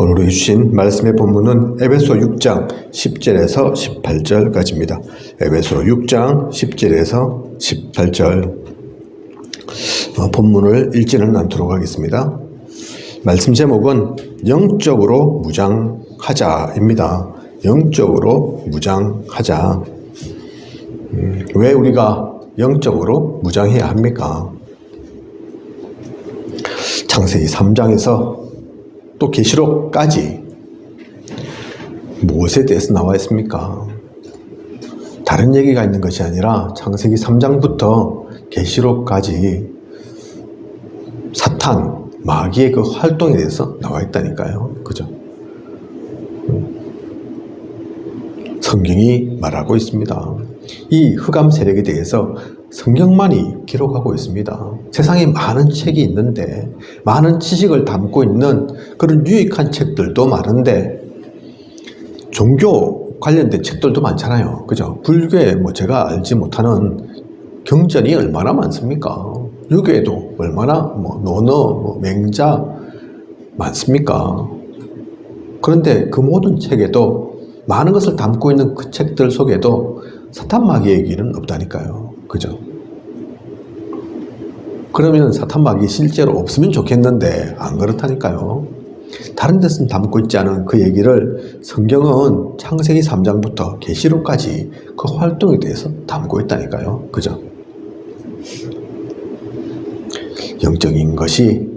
오늘 주신 말씀의 본문은 에베소 6장 10절에서 18절까지입니다. 에베소 6장 10절에서 18절 본문을 읽지는 않도록 하겠습니다. 말씀 제목은 영적으로 무장하자입니다. 영적으로 무장하자. 왜 우리가 영적으로 무장해야 합니까? 창세기 3장에서 또 계시록까지 무엇에 대해서 나와 있습니까? 다른 얘기가 있는 것이 아니라 창세기 3장부터 계시록까지 사탄, 마귀의 그 활동에 대해서 나와 있다니까요. 그죠? 성경이 말하고 있습니다. 이 흑암 세력에 대해서 성경만이 기록하고 있습니다. 세상에 많은 책이 있는데, 많은 지식을 담고 있는 그런 유익한 책들도 많은데, 종교 관련된 책들도 많잖아요. 그죠? 불교에 제가 알지 못하는 경전이 얼마나 많습니까? 유교에도 얼마나 논어, 맹자 많습니까? 그런데 그 모든 책에도 많은 것을 담고 있는 그 책들 속에도 사탄 마귀의 얘기는 없다니까요. 그죠? 그러면 사탄 마귀 실제로 없으면 좋겠는데 안 그렇다니까요. 다른 데서는 담고 있지 않은 그 얘기를 성경은 창세기 3장부터 계시록까지 그 활동에 대해서 담고 있다니까요. 그죠? 영적인 것이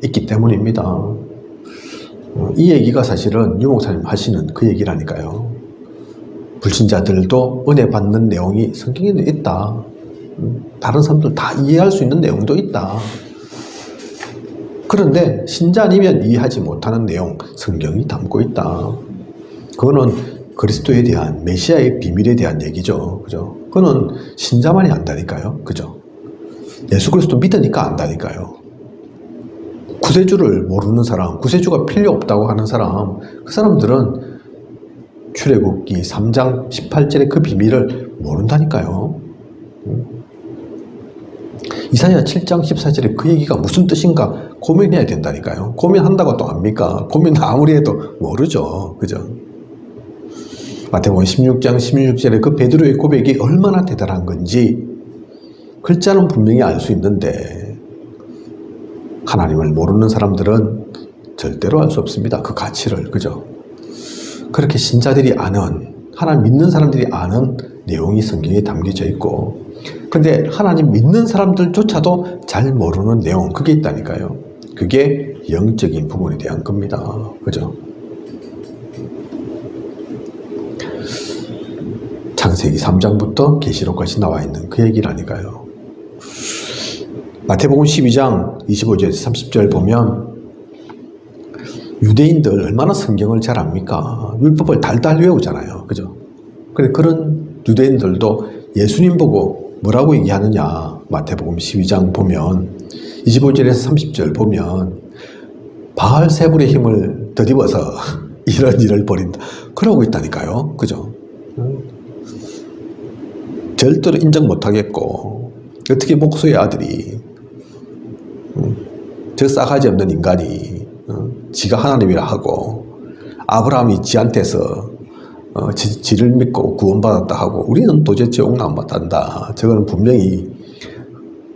있기 때문입니다. 이 얘기가 사실은 유 목사님 하시는 그 얘기라니까요. 불신자들도 은혜 받는 내용이 성경에는 있다. 다른 사람들 다 이해할 수 있는 내용도 있다. 그런데 신자 아니면 이해하지 못하는 내용, 성경이 담고 있다. 그거는 그리스도에 대한, 메시아의 비밀에 대한 얘기죠. 그죠? 그거는 신자만이 안다니까요. 그죠? 예수 그리스도 믿으니까 안다니까요. 구세주를 모르는 사람, 구세주가 필요 없다고 하는 사람, 그 사람들은 출애굽기 3장 18절의 그 비밀을 모른다니까요. 이사야 7장 14절에 그 얘기가 무슨 뜻인가 고민해야 된다니까요. 고민한다고 또 압니까? 고민 아무리 해도 모르죠. 그죠? 마태복음 16장 16절에 그 베드로의 고백이 얼마나 대단한 건지 글자는 분명히 알 수 있는데 하나님을 모르는 사람들은 절대로 알 수 없습니다. 그 가치를. 그죠? 그렇게 신자들이 아는, 하나님 믿는 사람들이 아는 내용이 성경에 담겨져 있고, 근데 하나님 믿는 사람들조차도 잘 모르는 내용, 그게 있다니까요. 그게 영적인 부분에 대한 겁니다. 그죠? 창세기 3장부터 계시록까지 나와 있는 그 얘기라니까요. 마태복음 12장 25절에서 30절 보면 유대인들 얼마나 성경을 잘 압니까? 율법을 달달 외우잖아요. 그죠? 근데 그런 유대인들도 예수님 보고 뭐라고 얘기하느냐? 마태복음 12장 보면 25절에서 30절 보면 바알세불의 힘을 덧입어서 이런 일을 벌인다. 그러고 있다니까요. 그죠? 절대로 인정 못하겠고 어떻게 목소의 아들이 저 싸가지 없는 인간이 지가 하나님이라 하고 아브라함이 지한테서 지를 믿고 구원받았다 하고 우리는 도대체 용납 안 받는다. 저거는 분명히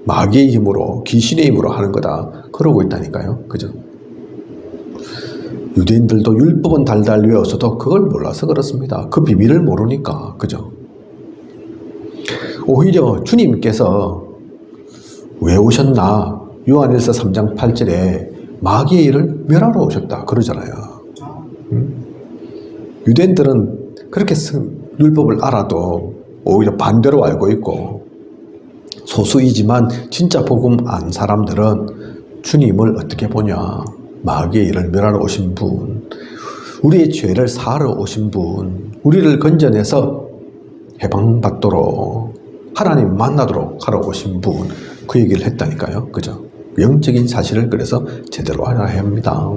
마귀의 힘으로 귀신의 힘으로 하는 거다. 그러고 있다니까요. 그죠? 유대인들도 율법은 달달 외웠어도 그걸 몰라서 그렇습니다. 그 비밀을 모르니까. 그죠? 오히려 주님께서 왜 오셨나? 요한일서 3장 8절에 마귀의 일을 멸하러 오셨다 그러잖아요. 유대인들은 그렇게 율법을 알아도 오히려 반대로 알고 있고, 소수이지만 진짜 복음 안 사람들은 주님을 어떻게 보냐? 마귀의 일을 멸하러 오신 분, 우리의 죄를 사하러 오신 분, 우리를 건져내서 해방받도록 하나님 만나도록 하러 오신 분, 그 얘기를 했다니까요. 그죠? 영적인 사실을 그래서 제대로 알아야 합니다.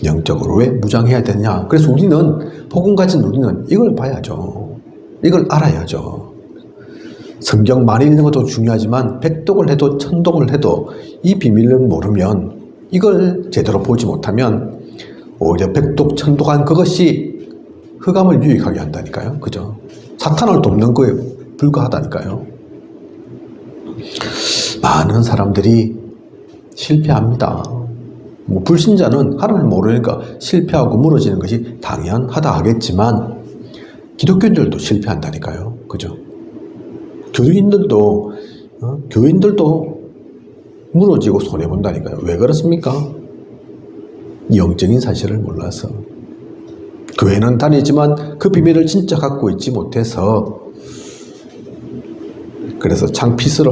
영적으로 왜 무장해야 되냐? 그래서 우리는, 복음 가진 우리는 이걸 봐야죠. 이걸 알아야죠. 성경 많이 읽는 것도 중요하지만 백독을 해도 천독을 해도 이 비밀을 모르면, 이걸 제대로 보지 못하면 오히려 백독천독한 그것이 흑암을 유익하게 한다니까요. 그죠? 사탄을 돕는 거에 불과하다니까요. 많은 사람들이 실패합니다. 뭐 불신자는 하나님을 모르니까 실패하고 무너지는 것이 당연하다 하겠지만 기독교인들도 실패한다니까요. 그죠? 교인들도 무너지고 손해본다니까요. 왜 그렇습니까? 영적인 사실을 몰라서. 교회는 다니지만 그 비밀을 진짜 갖고 있지 못해서, 그래서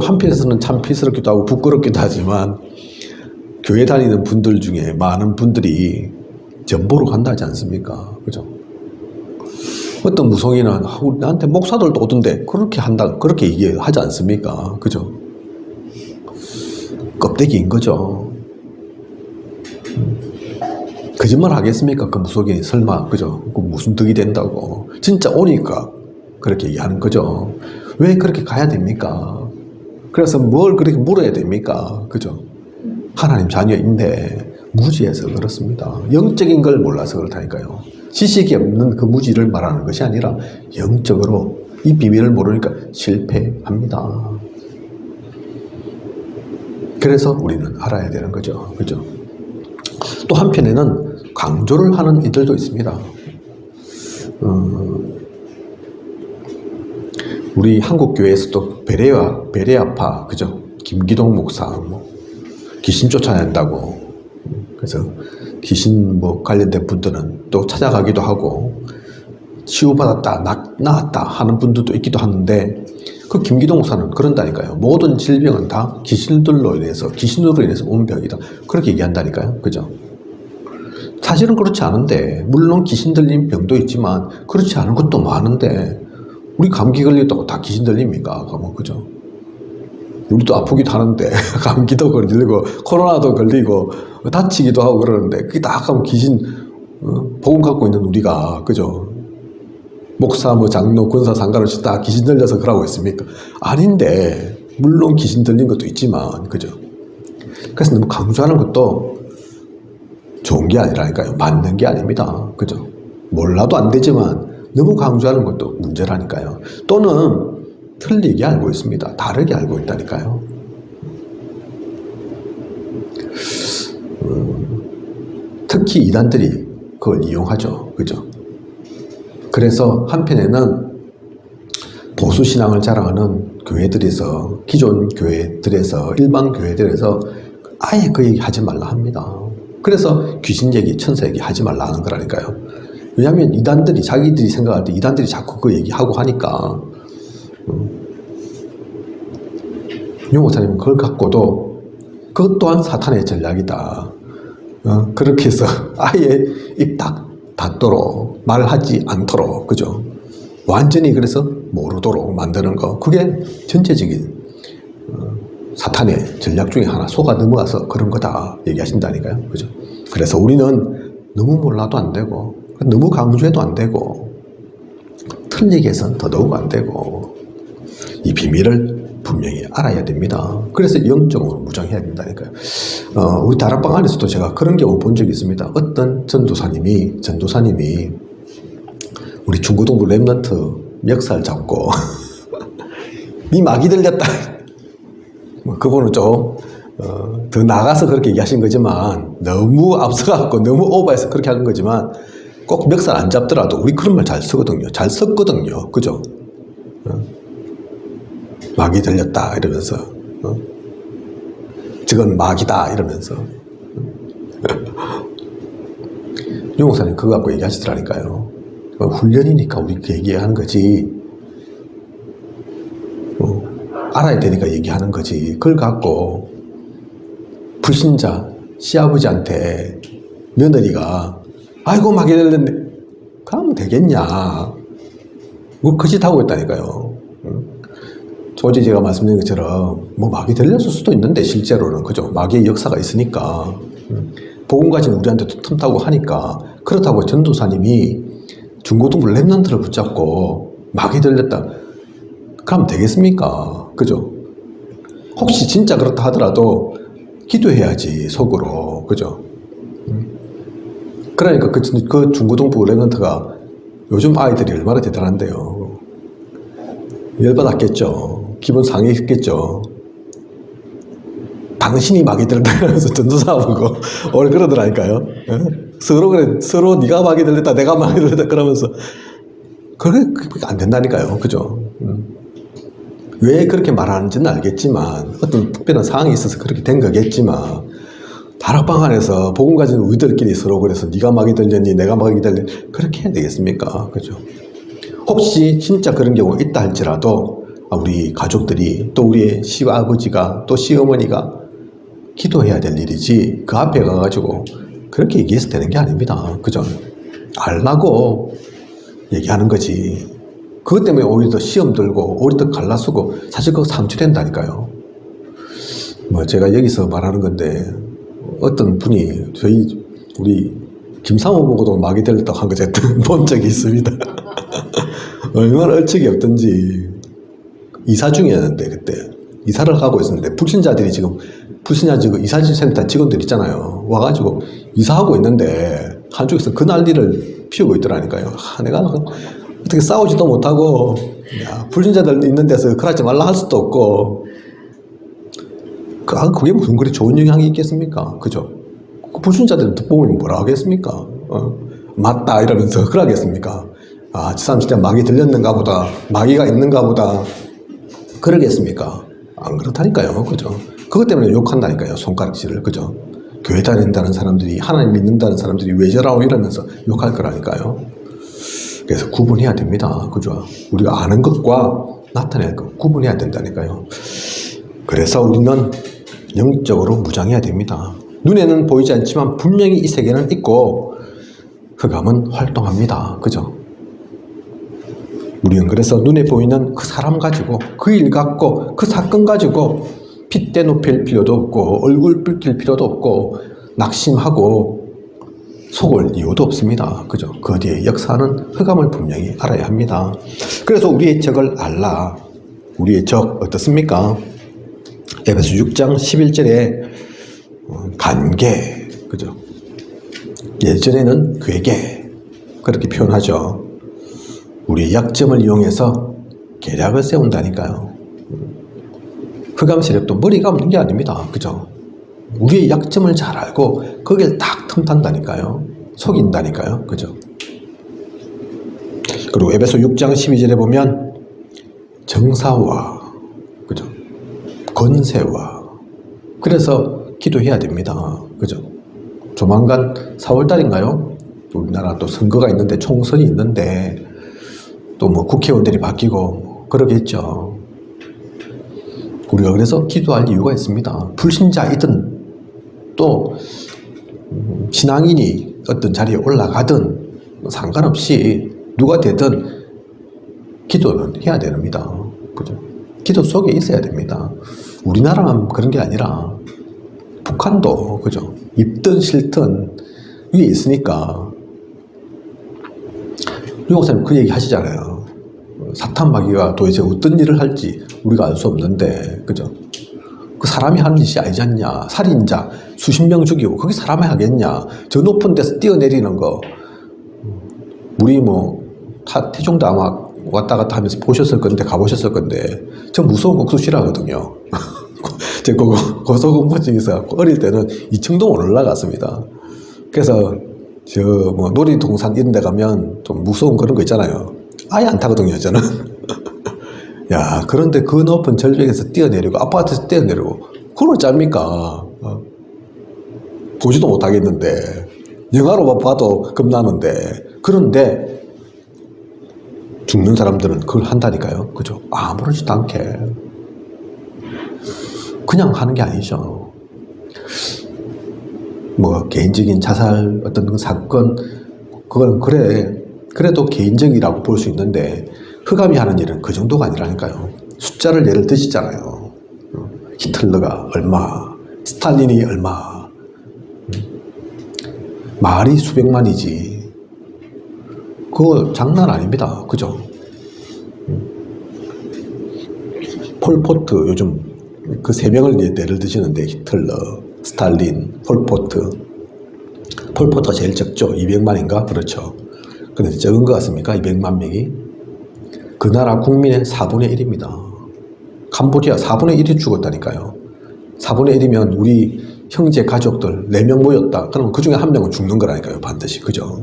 한편에서는 창피스럽기도 하고 부끄럽기도 하지만 교회 다니는 분들 중에 많은 분들이 전보로 간다지 않습니까? 그죠? 어떤 무속인은 나한테 목사들도 오던데 그렇게 얘기하지 않습니까? 그죠? 껍데기인 거죠. 거짓말 하겠습니까? 그 무속인이 설마, 그죠? 그 무슨 덕이 된다고. 진짜 오니까 그렇게 얘기하는 거죠. 왜 그렇게 가야 됩니까? 그래서 뭘 그렇게 물어야 됩니까? 그죠? 하나님 자녀인데 무지해서 그렇습니다. 영적인 걸 몰라서 그렇다니까요. 지식이 없는 그 무지를 말하는 것이 아니라 영적으로 이 비밀을 모르니까 실패합니다. 그래서 우리는 알아야 되는 거죠. 그죠? 또 한편에는 강조를 하는 이들도 있습니다. 우리 한국교회에서도 베레아파, 그죠? 김기동 목사, 귀신 쫓아낸다고. 그래서 귀신 관련된 분들은 또 찾아가기도 하고, 치유받았다, 나았다 하는 분들도 있기도 하는데, 그 김기동 목사는 그런다니까요. 모든 질병은 다 귀신으로 인해서 온 병이다. 그렇게 얘기한다니까요. 그죠? 사실은 그렇지 않은데, 물론 귀신 들린 병도 있지만, 그렇지 않은 것도 많은데, 우리 감기 걸렸다고 다 귀신 들립니까? 그죠? 우리도 아프기도 하는데, 감기도 걸리고, 코로나도 걸리고, 다치기도 하고 그러는데, 그게 다 하면 귀신, 복음 갖고 있는 우리가, 그죠? 목사, 장로, 권사 상관없이 다 귀신 들려서 그러고 있습니까? 아닌데, 물론 귀신 들린 것도 있지만, 그죠? 그래서 너무 강조하는 것도 좋은 게 아니라니까요. 맞는 게 아닙니다. 그죠? 몰라도 안 되지만, 너무 강조하는 것도 문제라니까요. 또는 틀리게 알고 있습니다. 다르게 알고 있다니까요. 특히 이단들이 그걸 이용하죠. 그죠? 그래서 한편에는 보수신앙을 자랑하는 교회들에서, 기존 교회들에서, 일반 교회들에서 아예 그 얘기 하지 말라 합니다. 그래서 귀신 얘기, 천사 얘기 하지 말라 하는 거라니까요. 왜냐하면 이단들이, 자기들이 생각할 때 이단들이 자꾸 그 얘기하고 하니까, 용 목사님은 그걸 갖고도 그것 또한 사탄의 전략이다. 그렇게 해서 아예 입 딱 닫도록, 말하지 않도록, 그죠? 완전히 그래서 모르도록 만드는 거. 그게 전체적인 사탄의 전략 중에 하나, 속아 넘어가서 그런 거다 얘기하신다니까요. 그죠? 그래서 우리는 너무 몰라도 안 되고, 너무 강조해도 안 되고, 틀리게 해서는 더더욱 안 되고, 이 비밀을 분명히 알아야 됩니다. 그래서 영적으로 무장해야 된다니까요. 우리 다락방 안에서도 제가 그런 경우 본 적이 있습니다. 어떤 전도사님이 우리 중고등부 랩런트 멱살 잡고 니 마귀 들렸다. 그분은 좀 더 나가서 그렇게 얘기하신 거지만, 너무 앞서갖고 너무 오버해서 그렇게 하는 거지만, 꼭 멱살 안 잡더라도 우리 그런 말 잘 쓰거든요. 잘 썼거든요. 그죠? 마귀 들렸다 이러면서, 저건 마귀다 이러면서. 유 목사님 그거 갖고 얘기하시더라니까요. 훈련이니까 우리 그 얘기하는 거지, 알아야 되니까 얘기하는 거지. 그걸 갖고 불신자 시아버지한테 며느리가 아이고 마귀 들렸네 그러면 되겠냐. 뭐 그 짓 하고 있다니까요. 어제 제가 말씀드린 것처럼 마귀 들렸을 수도 있는데, 실제로는, 그죠? 마귀의 역사가 있으니까, 복음 가진 우리한테도 틈타고 하니까. 그렇다고 전도사님이 중고등부 랩런트를 붙잡고 마귀 들렸다 그러면 되겠습니까? 그죠? 혹시 진짜 그렇다 하더라도 기도해야지, 속으로. 그죠? 그러니까 그 중고등부 랩런트가 요즘 아이들이 얼마나 대단한데요. 열받았겠죠. 기분 상했겠죠. 당신이 마귀 들렸다면서 전도사하고 오늘 그러더라니까요. 서로 네가 마귀 들렸다, 내가 마귀 들렸다 그러면서 그게 안 된다니까요. 그죠? 왜 그렇게 말하는지는 알겠지만 어떤 특별한 상황이 있어서 그렇게 된 거겠지만 다락방 안에서 복음 가진 우리들끼리 서로 그래서 네가 마귀 들렸니, 내가 마귀 들렸니 그렇게 해야 되겠습니까? 그죠? 혹시 진짜 그런 경우가 있다 할지라도 우리 가족들이 또 우리의 시아버지가 또 시어머니가 기도해야 될 일이지 그 앞에 가가지고 그렇게 얘기해서 되는 게 아닙니다. 그죠? 알라고 얘기하는 거지. 그것 때문에 오히려 더 시험 들고 오히려 더 갈라쓰고 사실 그거 상처된다니까요. 뭐 제가 여기서 말하는 건데 어떤 분이 우리 김상호 보고도 마귀 들렸다고 한 거 제가 본 적이 있습니다. 얼마나 얼척이 없던지. 이사 중이었는데 그때 이사를 하고 있었는데 불신자들이 지금 이사센터 직원들 있잖아요. 와가지고 이사하고 있는데 한쪽에서 그 난리를 피우고 있더라니까요. 내가 어떻게 싸우지도 못하고 불신자들 있는 데서 그러지 말라 할 수도 없고 그게 무슨 그리 좋은 영향이 있겠습니까? 그죠? 그 불신자들 보면 뭐라 하겠습니까? 맞다 이러면서 그러겠습니까? 저 사람 진짜 마귀 들렸는가 보다, 마귀가 있는가 보다 그러겠습니까? 안 그렇다니까요. 그죠? 그것 때문에 욕한다니까요. 손가락질을. 그죠? 교회 다닌다는 사람들이, 하나님 믿는다는 사람들이 왜 저라고 이러면서 욕할 거라니까요. 그래서 구분해야 됩니다. 그죠? 우리가 아는 것과 나타낼 것 구분해야 된다니까요. 그래서 우리는 영적으로 무장해야 됩니다. 눈에는 보이지 않지만 분명히 이 세계는 있고 흑암은 활동합니다. 그죠? 우리는 그래서 눈에 보이는 그 사람 가지고 그 일 갖고 그 사건 가지고 핏대 높일 필요도 없고 얼굴 붉힐 필요도 없고 낙심하고 속을 이유도 없습니다. 그죠? 그 뒤에 역사는 흑암을 분명히 알아야 합니다. 그래서 우리의 적을 알라. 우리의 적 어떻습니까? 에베소 6장 11절에 간계, 그죠? 예전에는 괴계 그렇게 표현하죠. 우리의 약점을 이용해서 계략을 세운다니까요. 흑암 세력도 머리가 없는 게 아닙니다. 그죠? 우리의 약점을 잘 알고 거기를 딱 틈탄다니까요. 속인다니까요. 그죠? 그리고 에베소 6장 12절에 보면 정사와 그죠? 권세와 그래서 기도해야 됩니다. 그죠? 조만간 4월달인가요? 우리나라 또 선거가 있는데 총선이 있는데 또 뭐 국회의원들이 바뀌고 그러겠죠. 우리가 그래서 기도할 이유가 있습니다. 불신자이든 또 신앙인이 어떤 자리에 올라가든 상관없이 누가 되든 기도는 해야 됩니다. 그죠? 기도 속에 있어야 됩니다. 우리나라만 그런 게 아니라 북한도 그죠? 입든 싫든 위에 있으니까 유 목사님 그 얘기 하시잖아요. 사탄 마귀가 도대체 어떤 일을 할지 우리가 알 수 없는데 그죠? 그 사람이 하는 짓이 아니지 않냐. 살인자 수십 명 죽이고 그게 사람이 하겠냐. 저 높은 데서 뛰어내리는 거 우리 뭐 태종도 아마 왔다 갔다 하면서 보셨을 건데 가보셨을 건데 저 무서운 곡수 싫어하거든요. 제 고소공포증에서 어릴 때는 2층도 못 올라갔습니다. 그래서 저 뭐 놀이동산 이런 데 가면 좀 무서운 그런 거 있잖아요. 아예 안 타거든요, 저는. 야, 그런데 그 높은 절벽에서 뛰어내리고 아파트에서 뛰어내리고 그걸 짭니까? 보지도 못하겠는데 영화로 봐도 겁나는데 그런데 죽는 사람들은 그걸 한다니까요. 그죠? 아무렇지도 않게 그냥 하는 게 아니죠. 뭐 개인적인 자살 어떤 사건 그건 그래도 개인적이라고 볼 수 있는데 흑암이 하는 일은 그 정도가 아니라니까요. 숫자를 예를 드시잖아요. 히틀러가 얼마, 스탈린이 얼마, 말이 수백만이지. 그거 장난 아닙니다. 그죠? 폴포트 요즘 그 세 명을 예를 드시는데 히틀러, 스탈린, 폴포트 폴포트가 제일 적죠. 200만인가? 그렇죠. 근데 적은 것 같습니까? 200만 명이. 그 나라 국민의 4분의 1입니다. 캄보디아 4분의 1이 죽었다니까요. 4분의 1이면 우리 형제 가족들 4명 모였다. 그러면 그 중에 한 명은 죽는 거라니까요. 반드시. 그죠?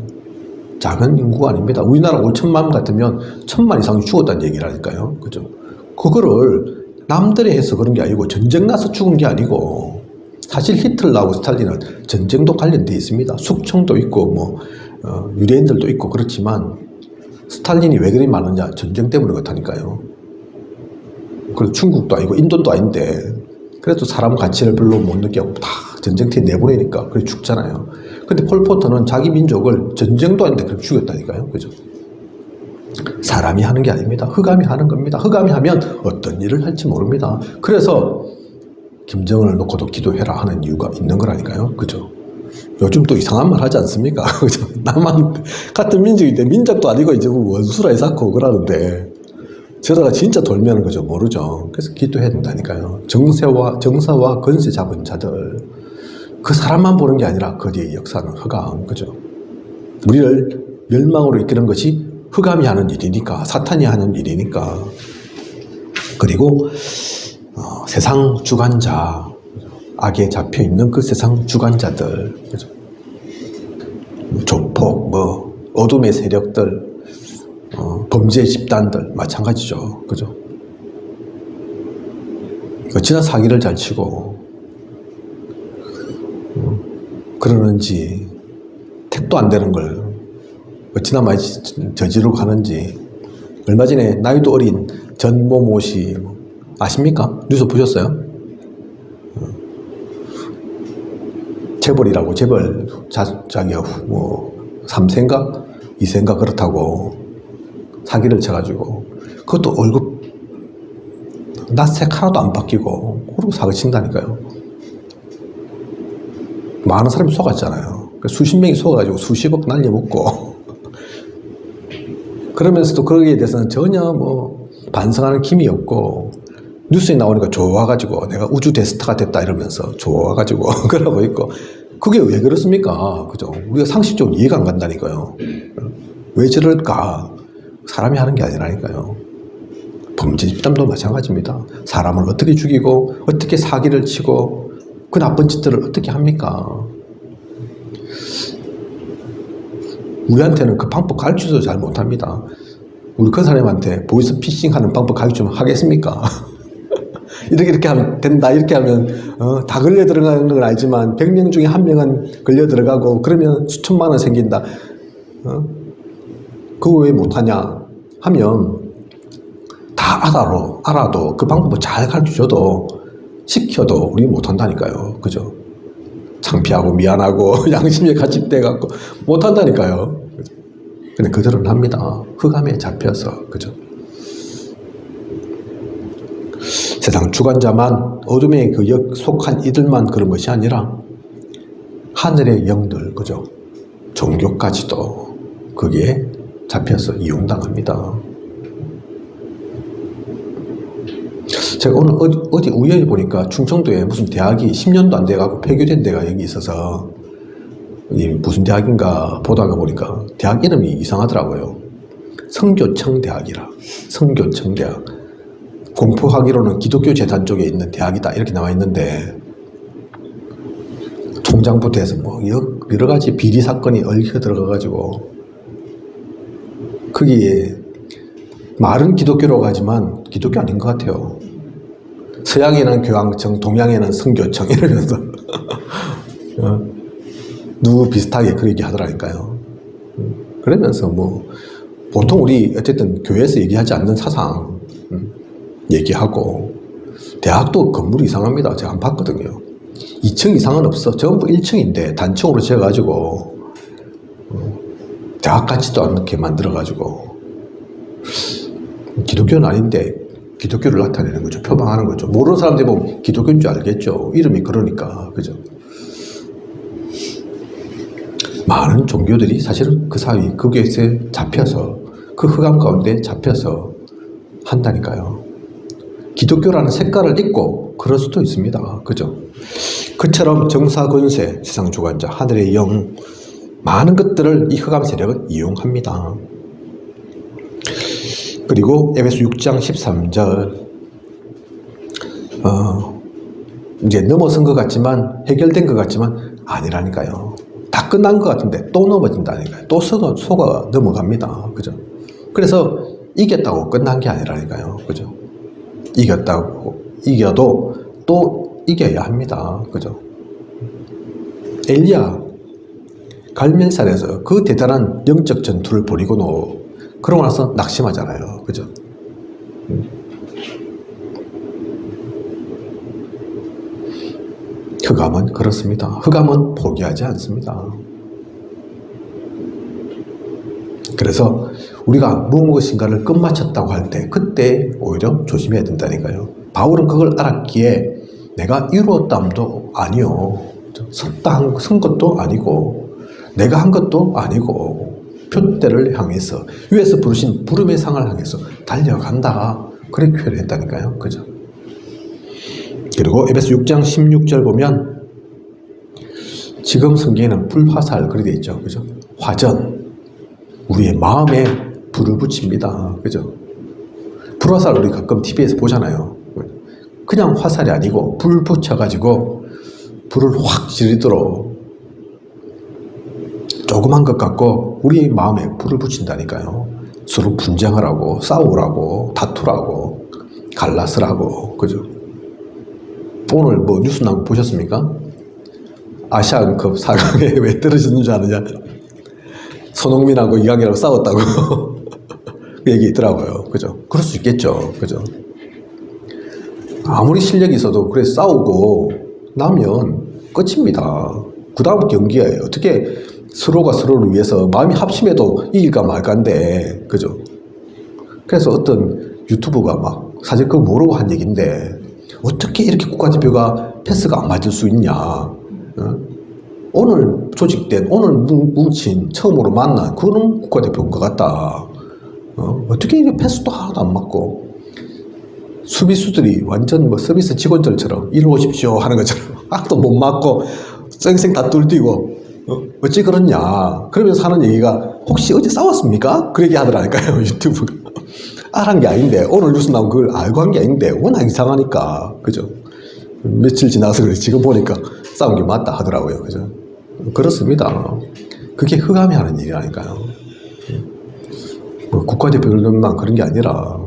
작은 인구가 아닙니다. 우리나라 5천만 같으면 1,000만 이상이 죽었다는 얘기라니까요. 그죠? 그거를 남들이 해서 그런 게 아니고 전쟁 나서 죽은 게 아니고 사실 히틀러하고 스탈린은 전쟁도 관련돼 있습니다. 숙청도 있고 뭐 유대인들도 있고 그렇지만 스탈린이 왜 그리 많으냐? 전쟁 때문에 그렇다니까요. 그리고 중국도 아니고 인도도 아닌데 그래도 사람 가치를 별로 못 느끼고 다 전쟁터에 내보내니까 그래 죽잖아요. 근데 폴포트는 자기 민족을 전쟁도 아닌데 그렇게 죽였다니까요. 그죠? 사람이 하는 게 아닙니다. 흑암이 하는 겁니다. 흑암이 하면 어떤 일을 할지 모릅니다. 그래서 김정은을 놓고도 기도해라 하는 이유가 있는 거라니까요. 그죠? 요즘 또 이상한 말 하지 않습니까? 그죠? 나만 같은 민족인데 민족도 아니고 이제 원수라 해서 그러는데 저러다 진짜 돌면은 그죠? 모르죠. 그래서 기도해야 된다니까요. 정사와 권세 잡은 자들 그 사람만 보는 게 아니라 그 뒤에 역사는 흑암. 그죠? 우리를 멸망으로 이끄는 것이 흑암이 하는 일이니까 사탄이 하는 일이니까. 그리고 세상 주관자 악에 잡혀있는 그 세상 주관자들 그죠? 조폭 어둠의 세력들 범죄 집단들 마찬가지죠. 그죠? 어찌나 사기를 잘 치고 그러는지 택도 안 되는 걸 어찌나 많이 저지르고 하는지. 얼마 전에 나이도 어린 전모모 씨 아십니까? 뉴스 보셨어요? 재벌이라고 재벌 자기 3세인가 2세인가 그렇다고 사기를 쳐가지고 그것도 월급 낯색 하나도 안 바뀌고 그러고 사기 친다니까요. 많은 사람이 속았잖아요. 수십 명이 속아가지고 수십억 날려먹고 그러면서도 거기에 대해서는 전혀 반성하는 힘이 없고 뉴스에 나오니까 좋아가지고 내가 우주 대스타가 됐다 이러면서 좋아가지고 그러고 있고 그게 왜 그렇습니까? 그죠? 우리가 상식적으로 이해가 안 간다니까요. 왜 저럴까? 사람이 하는 게 아니라니까요. 범죄 집단도 마찬가지입니다. 사람을 어떻게 죽이고 어떻게 사기를 치고 그 나쁜 짓들을 어떻게 합니까? 우리한테는 그 방법 가르쳐도 잘 못합니다. 우리 그 사람한테 보이스 피싱 하는 방법 가르치면 하겠습니까? 이렇게 하면 된다. 이렇게 하면 다 걸려 들어가는 건 알지만 100명 중에 1명은 걸려 들어가고 그러면 수천만 원 생긴다. 그거 왜 못하냐 하면 다 알아도 그 방법을 잘 가르쳐줘도 시켜도 우리 못한다니까요. 그죠? 창피하고 미안하고 양심에 가집돼갖고 못한다니까요. 근데 그들은 합니다. 흑암에 잡혀서. 그죠? 세상 주관자만 어둠에 속한 이들만 그런 것이 아니라 하늘의 영들, 그죠? 종교까지도 거기에 잡혀서 이용당합니다. 제가 오늘 어디 우연히 보니까 충청도에 무슨 대학이 10년도 안 돼가고 폐교된 데가 여기 있어서 무슨 대학인가 보다가 보니까 대학 이름이 이상하더라고요. 성교청대학이라. 성교청대학. 공포하기로는 기독교 재단 쪽에 있는 대학이다 이렇게 나와 있는데 총장부터 해서 여러 가지 비리 사건이 얽혀 들어가가지고 거기에 말은 기독교라고 하지만 기독교 아닌 것 같아요. 서양에는 교황청, 동양에는 성교청 이러면서 누구 비슷하게 그 얘기 하더라니까요. 그러면서 보통 우리 어쨌든 교회에서 얘기하지 않는 사상 얘기하고 대학도 건물이 이상합니다. 제가 한번 봤거든요. 2층 이상은 없어. 전부 1층인데 단층으로 지어가지고 대학 같지도 않게 만들어가지고 기독교는 아닌데 기독교를 나타내는 거죠. 표방하는 거죠. 모르는 사람들이 보면 기독교인 줄 알겠죠. 이름이 그러니까. 그죠? 많은 종교들이 사실은 그 사이, 거기에 잡혀서 그 흑암 가운데 잡혀서 한다니까요. 기독교라는 색깔을 입고 그럴 수도 있습니다. 그죠? 그처럼 정사권세, 세상 주관자, 하늘의 영, 많은 것들을 이 흑암 세력은 이용합니다. 그리고 에베소 6장 13절 이제 넘어선 것 같지만 해결된 것 같지만 아니라니까요. 다 끝난 것 같은데 또 넘어진다니까요. 또 속아 넘어갑니다. 그죠? 그래서 이겼다고 끝난 게 아니라니까요. 그죠? 이겨도 또 이겨야 합니다. 그죠? 엘리야 갈멜산에서 그 대단한 영적 전투를 벌이고 그러고 나서 낙심하잖아요. 그죠? 흑암은 그렇습니다. 흑암은 포기하지 않습니다. 그래서 우리가 무엇인가를 끝마쳤다고 할 때 그때 오히려 조심해야 된다니까요. 바울은 그걸 알았기에 내가 이루었담도 아니요. 선 것도 아니고 내가 한 것도 아니고 표대를 향해서 위에서 부르신 부름의 상을 향해서 달려간다. 그렇게 표현했다니까요. 그죠? 그리고 에베소 6장 16절 보면 지금 성경에는 불화살 그리 되어 있죠. 그죠? 화전. 우리의 마음에 불을 붙입니다. 그죠? 불화살 우리 가끔 TV에서 보잖아요. 그냥 화살이 아니고 불 붙여가지고 불을 확 지르도록 조그만 것 같고 우리 마음에 불을 붙인다니까요. 서로 분쟁하라고, 싸우라고, 다투라고, 갈라서라고, 그죠? 오늘 뭐 뉴스 나온 거 보셨습니까? 아시안컵 4강에 왜 떨어졌는 줄 아느냐? 손흥민하고 이강인하고 싸웠다고 그 얘기 있더라고요. 그죠? 그럴 수 있겠죠. 그죠? 아무리 실력이 있어도 그래 싸우고 나면 끝입니다. 그 다음 경기에 어떻게 서로가 서로를 위해서 마음이 합심해도 이길까 말까인데, 그죠? 그래서 어떤 유튜브가 막 사실 그거 모르고 한 얘기인데 어떻게 이렇게 국가대표가 패스가 안 맞을 수 있냐? 오늘 조직된, 오늘 뭉친, 처음으로 만난 그런 국가대표인 것 같다. 어떻게 이게 패스도 하나도 안 맞고 수비수들이 완전 뭐 서비스 직원들처럼 이리 오십시오 하는 것처럼 하나도 못 맞고 쌩쌩 다 뚫뛰고 어찌 그렇냐. 그러면서 하는 얘기가 혹시 어제 싸웠습니까? 그 얘기 하더라니까요. 유튜브가. 알한 게 아닌데 오늘 뉴스 나온 그걸 알고 한 게 아닌데 워낙 이상하니까. 그죠? 며칠 지나서 그래 지금 보니까 싸운 게 맞다 하더라고요. 그죠? 그렇습니다. 그게 흑암이 하는 일이라니까요. 뭐 국가대표들만 그런 게 아니라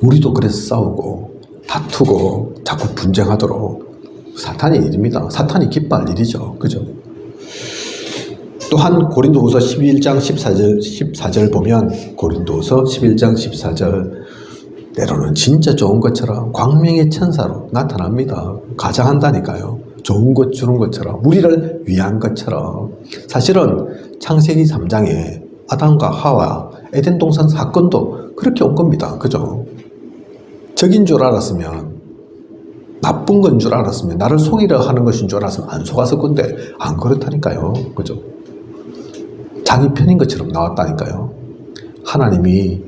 우리도 그래서 싸우고 다투고 자꾸 분쟁하도록 사탄의 일입니다. 사탄이 기뻐할 일이죠. 그죠? 또한 고린도후서 11장 14절 보면 고린도후서 11장 14절 때로는 진짜 좋은 것처럼 광명의 천사로 나타납니다. 가장한다니까요. 좋은 것 주는 것처럼 우리를 위한 것처럼. 사실은 창세기 3장에 아담과 하와 에덴 동산 사건도 그렇게 온 겁니다. 그죠? 적인 줄 알았으면 나쁜 건 줄 알았으면 나를 속이려 하는 것인 줄 알았으면 안 속았을 건데 안 그렇다니까요. 그죠? 자기 편인 것처럼 나왔다니까요. 하나님이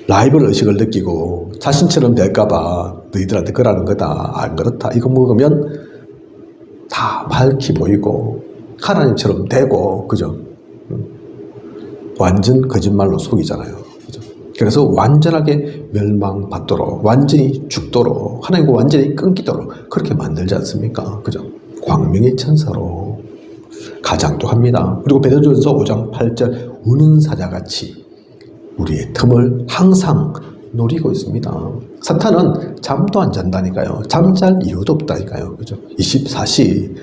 라이벌 의식을 느끼고 자신처럼 될까봐 너희들한테 그러는 거다. 안 그렇다. 이거 먹으면 다 밝히 보이고 하나님처럼 되고, 그죠? 완전 거짓말로 속이잖아요. 그죠? 그래서 완전하게 멸망받도록, 완전히 죽도록, 하나님과 완전히 끊기도록 그렇게 만들지 않습니까? 그죠? 광명의 천사로 가장도 합니다. 그리고 베드로전서 5장 8절 우는 사자같이 우리의 틈을 항상 노리고 있습니다. 사탄은 잠도 안 잔다니까요. 잠잘 이유도 없다니까요. 그죠? 24시.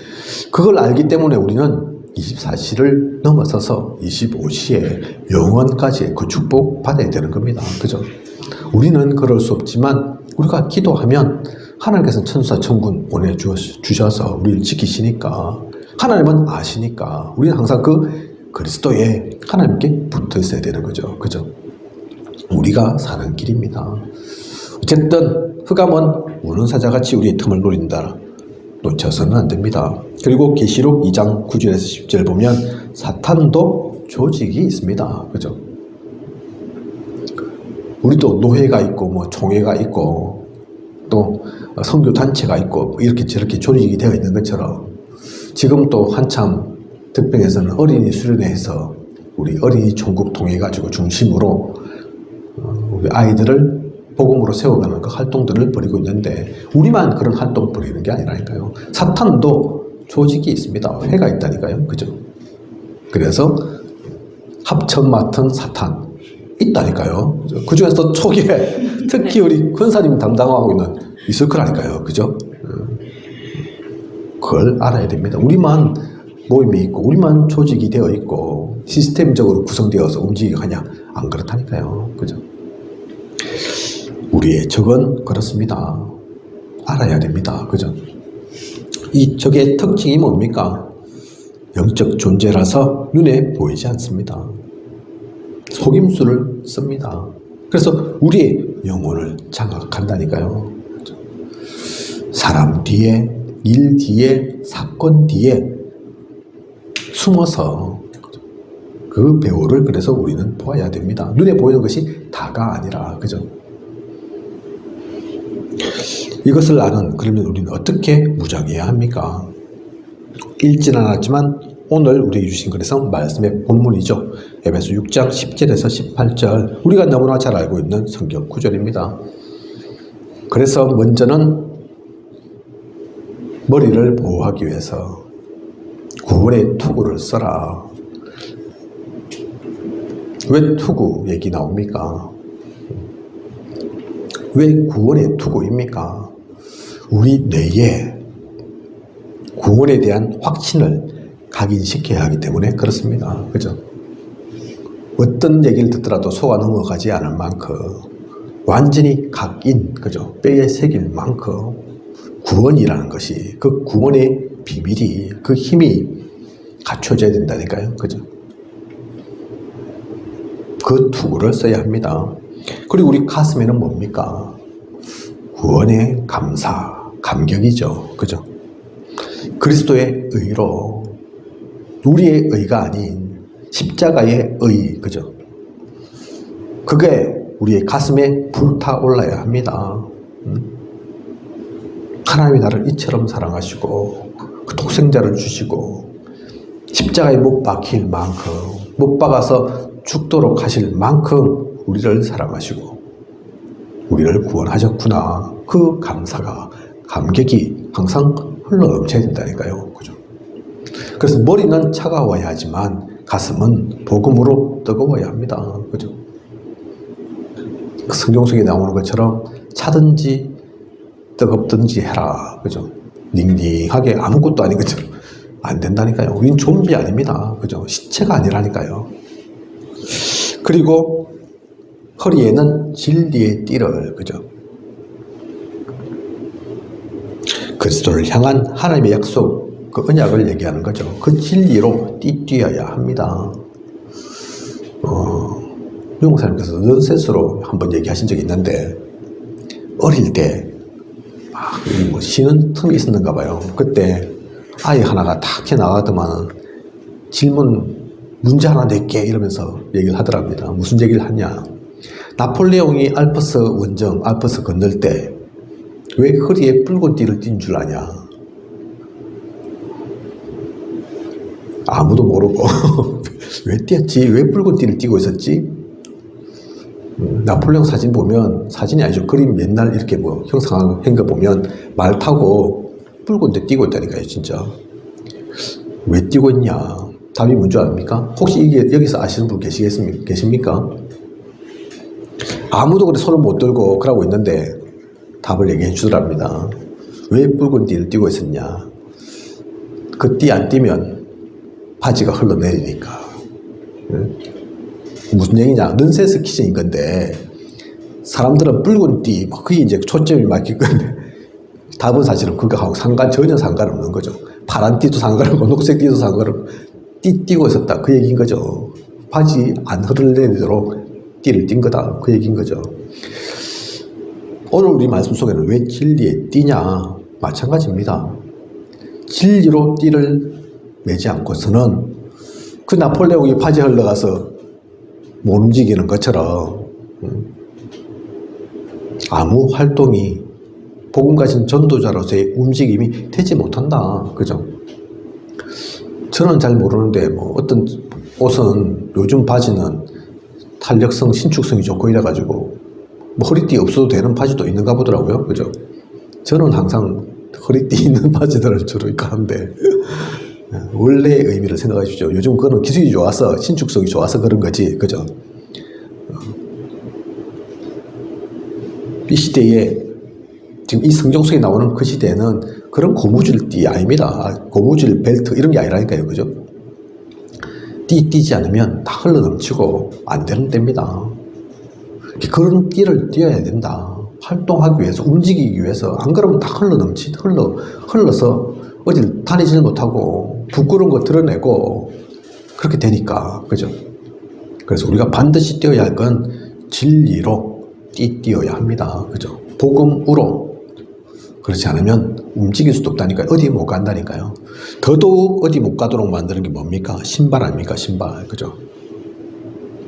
그걸 알기 때문에 우리는 24시를 넘어서서 25시에 영원까지 그 축복 받아야 되는 겁니다. 그죠? 우리는 그럴 수 없지만 우리가 기도하면 하나님께서 천사 천군 보내주셔서 우리를 지키시니까, 하나님은 아시니까 우리는 항상 그 그리스도에 하나님께 붙어 있어야 되는 거죠. 그죠? 우리가 사는 길입니다. 어쨌든 흑암은 우는 사자같이 우리의 틈을 노린다. 놓쳐서는 안 됩니다. 그리고 계시록 2장 9절에서 10절 보면 사탄도 조직이 있습니다. 그죠? 우리도 노회가 있고 뭐 총회가 있고 또 선교 단체가 있고 이렇게 저렇게 조직이 되어 있는 것처럼 지금 또 한참 득병에서는 어린이 수련회에서 우리 어린이 총국 통해가지고 중심으로 우리 아이들을 복음으로 세워가는 그 활동들을 벌이고 있는데 우리만 그런 활동 벌이는 게 아니라니까요. 사탄도 조직이 있습니다. 회가 있다니까요. 그죠? 그래서 합천 맡은 사탄 있다니까요. 그 중에서 초기에 특히 우리 권사님 담당하고 있는 있을 거라니까요. 그죠? 그걸 알아야 됩니다. 우리만 모임이 있고 우리만 조직이 되어 있고 시스템적으로 구성되어서 움직이게 하냐? 안 그렇다니까요. 그죠? 우리의 적은 그렇습니다. 알아야 됩니다. 그죠? 이 적의 특징이 뭡니까? 영적 존재라서 눈에 보이지 않습니다. 속임수를 씁니다. 그래서 우리의 영혼을 장악한다니까요. 그죠? 사람 뒤에, 일 뒤에, 사건 뒤에 숨어서 그 배우를 그래서 우리는 보아야 됩니다. 눈에 보이는 것이 다가 아니라, 그죠? 이것을 아는, 그러면 우리는 어떻게 무장해야 합니까? 읽지는 않았지만 오늘 우리에게 주신 그래서 말씀의 본문이죠. 에베소 6장 10절에서 18절, 우리가 너무나 잘 알고 있는 성경 구절입니다. 그래서 먼저는 머리를 보호하기 위해서 구원의 투구를 써라. 왜 투구 얘기 나옵니까? 왜 구원의 투구입니까? 우리 뇌에 구원에 대한 확신을 각인시켜야 하기 때문에 그렇습니다. 그죠? 어떤 얘기를 듣더라도 속아 넘어가지 않을 만큼 완전히 각인, 그죠? 뼈에 새길 만큼 구원이라는 것이, 그 구원의 비밀이, 그 힘이 갖춰져야 된다니까요. 그죠? 그 투구를 써야 합니다. 그리고 우리 가슴에는 뭡니까? 구원의 감사, 감격이죠. 그죠? 그리스도의 의로, 우리의 의가 아닌 십자가의 의, 그죠? 그게 우리의 가슴에 불타올라야 합니다. 하나님이 나를 이처럼 사랑하시고 그 독생자를 주시고 십자가에 못 박힐 만큼, 못 박아서 죽도록 하실 만큼 우리를 사랑하시고 우리를 구원하셨구나. 그 감사가, 감격이 항상 흘러넘쳐야 된다니까요. 그죠? 그래서 머리는 차가워야 하지만 가슴은 복음으로 뜨거워야 합니다. 그죠? 성경 속에 나오는 것처럼 차든지 뜨겁든지 해라. 그죠? 닝닝하게 아무것도 아닌 것처럼 안 된다니까요. 우린 좀비 아닙니다. 그죠? 시체가 아니라니까요. 그리고 허리에는 진리의 띠를, 그죠? 그리스도를 향한 하나님의 약속, 그 언약을 얘기하는 거죠. 그 진리로 띠뛰어야 합니다. 용사님께서 넌센스로 한번 얘기하신 적이 있는데, 어릴 때, 뭐 쉬는 틈이 있었는가 봐요. 그때 아이 하나가 탁 튀어나가더만 질문, 문제 하나 낼게 이러면서 얘기를 하더랍니다. 무슨 얘기를 하냐? 나폴레옹이 알프스 원정, 알프스 건널 때 왜 허리에 붉은 띠를 띈 줄 아냐? 아무도 모르고 왜 띄었지? 왜 붉은 띠를 띠고 있었지? 나폴레옹 사진 보면, 사진이 아니죠. 그림 옛날 이렇게 뭐 형상한 거 보면 말 타고 붉은 데 띄고 있다니까요. 진짜. 왜 띄고 있냐? 답이 뭔지 압니까? 혹시 이게 여기서 아시는 분 계십니까? 아무도 그래 손을 못 들고 그러고 있는데 답을 얘기해 주더랍니다. 왜 붉은 띠를 띄고 있었냐? 그 띠 안 띄면 바지가 흘러내리니까. 무슨 얘기냐? 넌센스 퀴즈인 건데 사람들은 붉은 띠, 그게 이제 초점이 맞기 때문에 답은 사실은 그거하고 전혀 상관없는 거죠. 파란 띠도 상관없고 녹색 띠도 상관없고 띠 띄고 있었다. 그 얘기인 거죠. 바지 안 흘러내리도록 띠를 띈 거다. 그 얘기인 거죠. 오늘 우리 말씀 속에는 왜 진리의 띠냐? 마찬가지입니다. 진리로 띠를 매지 않고서는 그 나폴레옹이 바지 흘러가서 못 움직이는 것처럼 아무 활동이 복음 가진 전도자로서의 움직임이 되지 못한다. 그죠? 저는 잘 모르는데 뭐 어떤 옷은 요즘 바지는 탄력성, 신축성이 좋고 이래가지고 뭐 허리띠 없어도 되는 바지도 있는가 보더라고요. 그죠? 저는 항상 허리띠 있는 바지들을 주로 입고 하는데 원래의 의미를 생각해 주십시오. 요즘 그거는 기술이 좋아서 신축성이 좋아서 그런 거지. 그죠? 이 시대에 지금 이 성경속에 나오는 그 시대에는 그런 고무줄 띠 아닙니다. 고무줄 벨트 이런 게 아니라니까요. 그죠? 띠지 않으면 다 흘러 넘치고 안 되는 때입니다. 그런 띠를 띄어야 된다. 활동하기 위해서, 움직이기 위해서. 안 그러면 다 흘러서 어딜 다니질 못하고 부끄러운 거 드러내고 그렇게 되니까. 그죠? 그래서 우리가 반드시 띄어야 할 건 진리로 띄어야 합니다. 그죠? 복음으로. 그렇지 않으면 움직일 수도 없다니까요. 어디 못 간다니까요. 더더욱 어디 못 가도록 만드는 게 뭡니까? 신발 아닙니까? 신발. 그죠?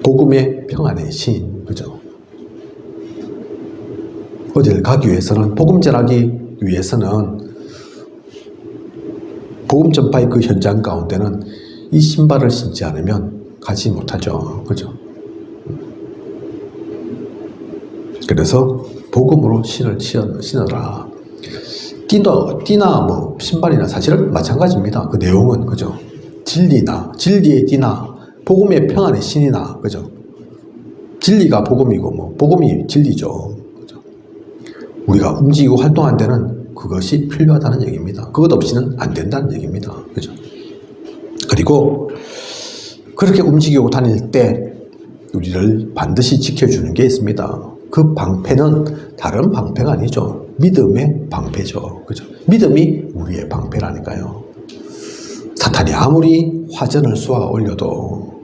복음의 평안의 신. 그죠? 어디를 가기 위해서는, 복음 전하기 위해서는, 복음 전파의 그 현장 가운데는 이 신발을 신지 않으면 가지 못하죠. 그죠? 그래서 복음으로 신을 신어라. 띠나 뭐 신발이나 사실은 마찬가지입니다. 그 내용은. 그죠? 진리의 띠나 복음의 평안의 신이나. 그죠? 진리가 복음이고 뭐 복음이 진리죠. 그죠? 우리가 움직이고 활동한 데는 그것이 필요하다는 얘기입니다. 그것 없이는 안 된다는 얘기입니다. 그죠? 그리고 그렇게 움직이고 다닐 때 우리를 반드시 지켜주는 게 있습니다. 그 방패는 다른 방패가 아니죠. 믿음의 방패죠. 그죠? 믿음이 우리의 방패라니까요. 사탄이 아무리 화전을 쏘아 올려도,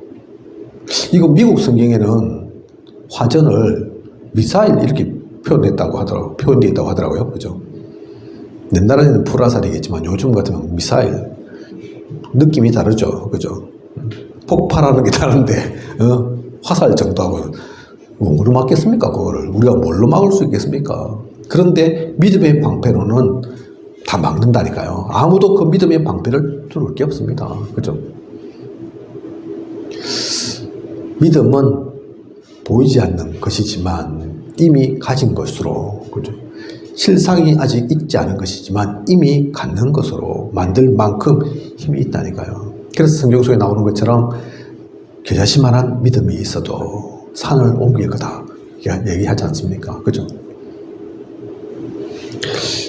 이거 미국 성경에는 화전을 미사일 이렇게 표현했다고 하더라고요. 그죠? 옛날에는 불화살이겠지만 요즘 같으면 미사일. 느낌이 다르죠. 그죠? 폭발하는 게 다른데, 화살 정도하고는 뭐로 막겠습니까? 그거를. 우리가 뭘로 막을 수 있겠습니까? 그런데 믿음의 방패로는 다 막는다니까요. 아무도 그 믿음의 방패를 뚫을 게 없습니다. 그죠? 믿음은 보이지 않는 것이지만 이미 가진 것으로, 그죠? 실상이 아직 있지 않은 것이지만 이미 갖는 것으로 만들 만큼 힘이 있다니까요. 그래서 성경 속에 나오는 것처럼 겨자씨만한 믿음이 있어도 산을 옮길 거다 얘기하지 않습니까? 그죠?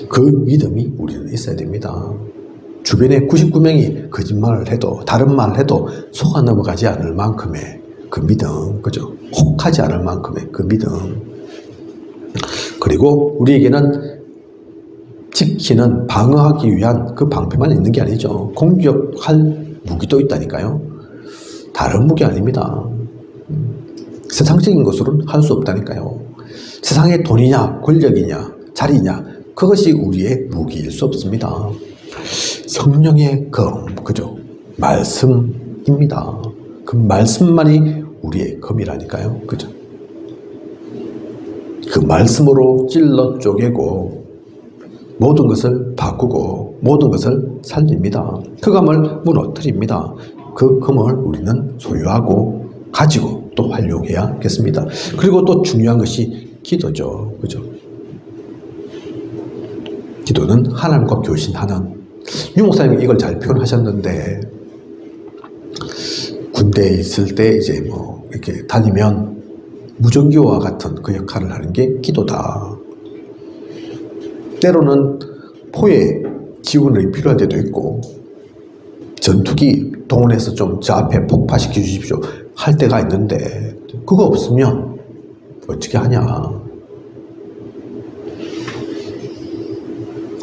그 믿음이 우리는 있어야 됩니다. 주변에 99명이 거짓말을 해도, 다른 말을 해도 속아 넘어가지 않을 만큼의 그 믿음. 그죠? 혹하지 않을 만큼의 그 믿음. 그리고 우리에게는 지키는, 방어하기 위한 그 방패만 있는 게 아니죠. 공격할 무기도 있다니까요. 다른 무기 아닙니다. 세상적인 것으로는 할 수 없다니까요. 세상의 돈이냐, 권력이냐, 자리냐, 그것이 우리의 무기일 수 없습니다. 성령의 검, 그죠? 말씀입니다. 그 말씀만이 우리의 검이라니까요. 그죠? 그 말씀으로 찔러 쪼개고 모든 것을 바꾸고 모든 것을 살립니다. 그 검을 무너뜨립니다. 그 검을 우리는 소유하고 가지고 또 활용해야겠습니다. 그리고 또 중요한 것이 기도죠. 그죠? 기도는 하나님과 교신하는, 유 목사님이 이걸 잘 표현하셨는데, 군대에 있을 때 이제 뭐 이렇게 다니면 무전기와 같은 그 역할을 하는 게 기도다. 때로는 포에 지원이 필요할 때도 있고, 전투기 동원해서 좀 저 앞에 폭파시켜 주십시오 할 때가 있는데, 그거 없으면 어떻게 하냐.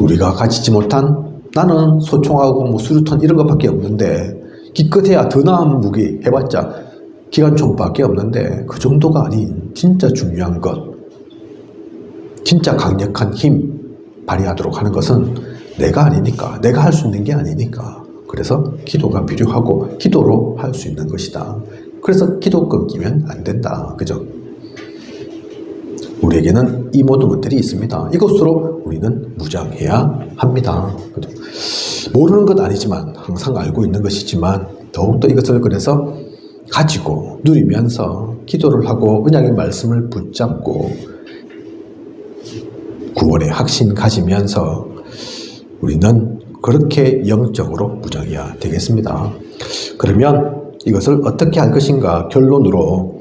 우리가 가지지 못한, 나는 소총하고 뭐 수류탄 이런 것밖에 없는데, 기껏해야 더 나은 무기 해봤자 기관총밖에 없는데, 그 정도가 아닌 진짜 중요한 것, 진짜 강력한 힘 발휘하도록 하는 것은 내가 아니니까, 내가 할 수 있는 게 아니니까. 그래서 기도가 필요하고 기도로 할 수 있는 것이다. 그래서 기도 끊기면 안 된다. 그죠? 우리에게는 이 모든 것들이 있습니다. 이것으로 우리는 무장해야 합니다. 그죠? 모르는 것 아니지만 항상 알고 있는 것이지만 더욱더 이것을 그래서 가지고 누리면서 기도를 하고 언약의 말씀을 붙잡고 구원의 확신 가지면서 우리는 그렇게 영적으로 무장해야 되겠습니다. 그러면 이것을 어떻게 할 것인가 결론으로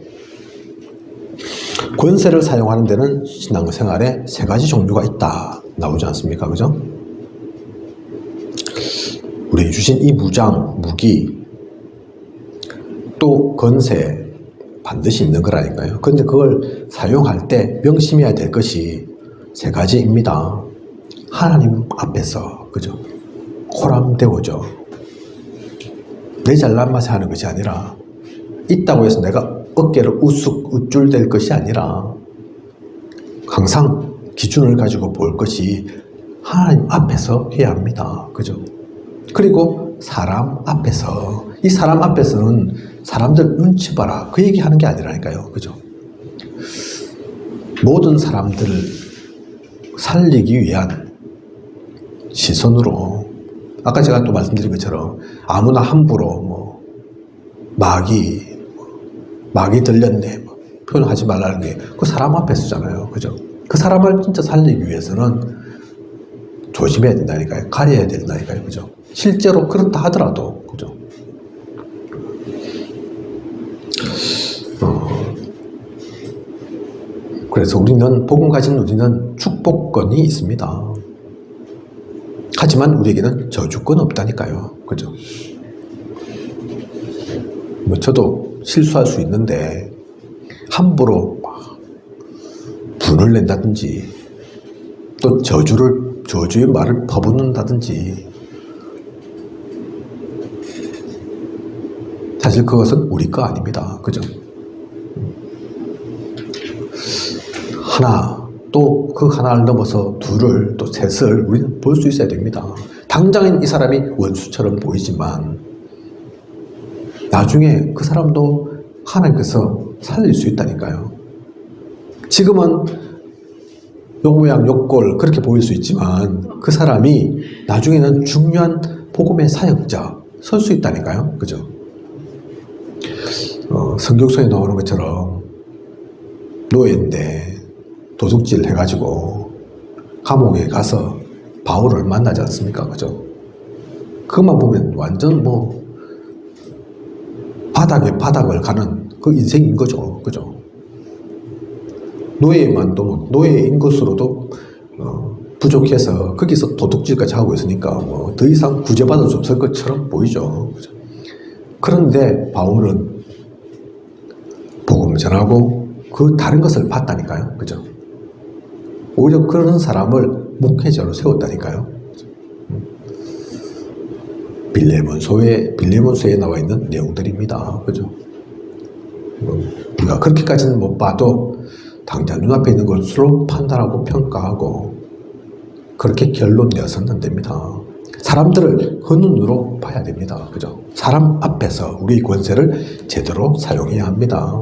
권세를 사용하는 데는 신앙생활에 세 가지 종류가 있다 나오지 않습니까? 그죠? 우리에게 주신 이 무장, 무기 또 권세 반드시 있는 거라니까요. 그런데 그걸 사용할 때 명심해야 될 것이 세 가지입니다. 하나님 앞에서 그죠? 호람되어져 내 잘난 맛에 하는 것이 아니라 있다고 해서 내가 어깨를 우쭐댈 것이 아니라 항상 기준을 가지고 볼 것이 하나님 앞에서 해야 합니다. 그죠? 그리고 사람 앞에서 이 사람 앞에서는 사람들 눈치 봐라 그 얘기하는 게 아니라니까요. 그죠? 모든 사람들을 살리기 위한 시선으로 아까 제가 또 말씀드린 것처럼 아무나 함부로 마귀 들렸네 표현하지 말라는 게 그 사람 앞에 쓰잖아요. 그죠? 그 사람을 진짜 살리기 위해서는 조심해야 된다니까요. 가려야 된다니까요. 그죠? 실제로 그렇다 하더라도 그죠? 그래서 우리는 복음 가진 우리는 축복권이 있습니다. 하지만 우리에게는 저주권 없다니까요. 그죠? 저도 실수할 수 있는데 함부로 막 분을 낸다든지 또 저주의 말을 퍼붓는다든지 사실 그것은 우리 거 아닙니다. 그죠? 하나 또 그 하나를 넘어서 둘을 또 셋을 우리는 볼 수 있어야 됩니다. 당장은 이 사람이 원수처럼 보이지만 나중에 그 사람도 하나님께서 살릴 수 있다니까요. 지금은 욕모양 욕골 그렇게 보일 수 있지만 그 사람이 나중에는 중요한 복음의 사역자 설 수 있다니까요. 그죠? 성경서에 나오는 것처럼 노예인데 도둑질 해가지고 감옥에 가서 바울을 만나지 않습니까? 그죠? 그것만 보면 완전 바닥에 바닥을 가는 그 인생인 거죠. 그죠? 노예인 것으로도 부족해서 거기서 도둑질까지 하고 있으니까 더 이상 구제받을 수 없을 것처럼 보이죠. 그죠? 그런데 바울은 복음 전하고 그 다른 것을 봤다니까요. 그죠? 오히려 그런 사람을 목회자로 세웠다니까요. 빌레몬서에 나와 있는 내용들입니다. 그죠? 우리가 그렇게까지는 못 봐도 당장 눈앞에 있는 것으로 판단하고 평가하고 그렇게 결론 내서는 안 됩니다. 사람들을 그 눈으로 봐야 됩니다. 그죠? 사람 앞에서 우리의 권세를 제대로 사용해야 합니다.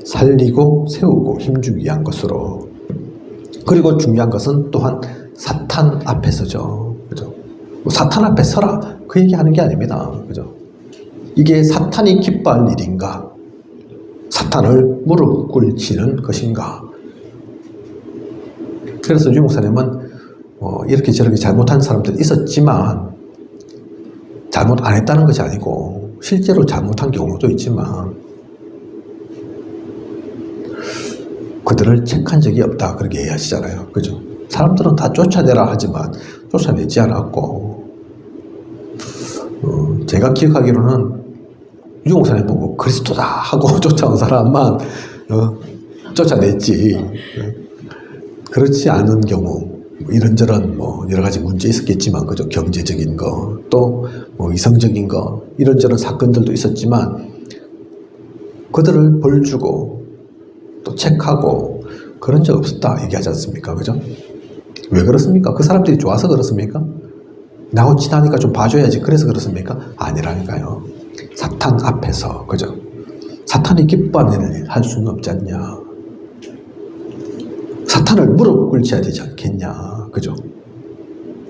살리고 세우고 힘주기 위한 것으로. 그리고 중요한 것은 또한 사탄 앞에서죠. 그죠? 사탄 앞에 서라 그 얘기하는 게 아닙니다. 그죠? 이게 사탄이 기뻐할 일인가? 사탄을 무릎 꿇치는 것인가? 그래서 유 목사님은 이렇게 저렇게 잘못한 사람들이 있었지만 잘못 안 했다는 것이 아니고 실제로 잘못한 경우도 있지만 그들을 체크한 적이 없다 그렇게 얘기하시잖아요. 그죠? 사람들은 다 쫓아내라 하지만 쫓아내지 않았고 제가 기억하기로는 유 목사님 보고 그리스도다 하고 쫓아온 사람만 쫓아냈지 그렇지 않은 경우 이런저런 여러 가지 문제 있었겠지만 그죠? 경제적인 거 또 이성적인 거 이런저런 사건들도 있었지만 그들을 벌 주고 또 체크하고 그런 적 없었다 얘기하지 않습니까? 그죠? 왜 그렇습니까? 그 사람들이 좋아서 그렇습니까? 나하고 친하니까 좀 봐줘야지 그래서 그렇습니까? 아니라니까요. 사탄 앞에서 그죠? 사탄이 기뻐하는 일 할 수는 없지 않냐. 사탄을 무릎 꿇쳐야 되지 않겠냐. 그죠?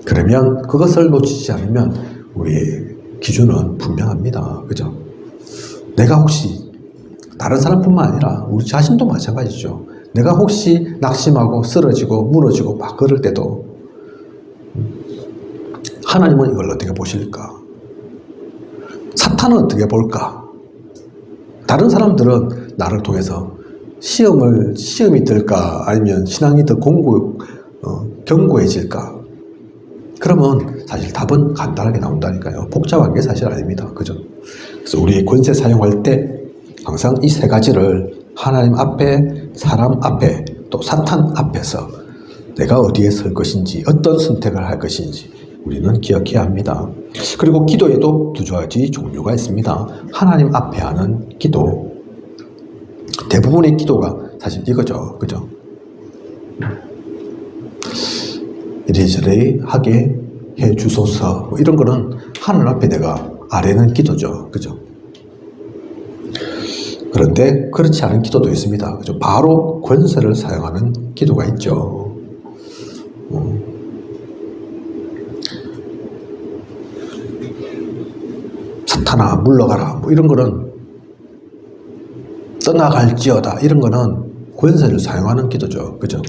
그러면 그것을 놓치지 않으면 우리의 기준은 분명합니다. 그죠? 내가 혹시 다른 사람뿐만 아니라 우리 자신도 마찬가지죠. 내가 혹시 낙심하고 쓰러지고 무너지고 막 그럴 때도 하나님은 이걸 어떻게 보실까? 사탄은 어떻게 볼까? 다른 사람들은 나를 통해서 시험이 들까? 아니면 신앙이 더 견고해질까? 그러면 사실 답은 간단하게 나온다니까요. 복잡한 게 사실 아닙니다. 그죠? 그래서 우리 권세 사용할 때 항상 이 세 가지를 하나님 앞에, 사람 앞에, 또 사탄 앞에서 내가 어디에 설 것인지, 어떤 선택을 할 것인지 우리는 기억해야 합니다. 그리고 기도에도 두 가지 종류가 있습니다. 하나님 앞에 하는 기도. 대부분의 기도가 사실 이거죠. 그죠? 이래저래 하게 해 주소서. 뭐 이런 거는 하늘 앞에 내가 아뢰는 기도죠. 그죠? 그런데 그렇지 않은 기도도 있습니다. 그죠? 바로 권세를 사용하는 기도가 있죠. 사탄아 물러가라. 뭐 이런 거는 떠나갈지어다. 이런 거는 권세를 사용하는 기도죠. 그죠?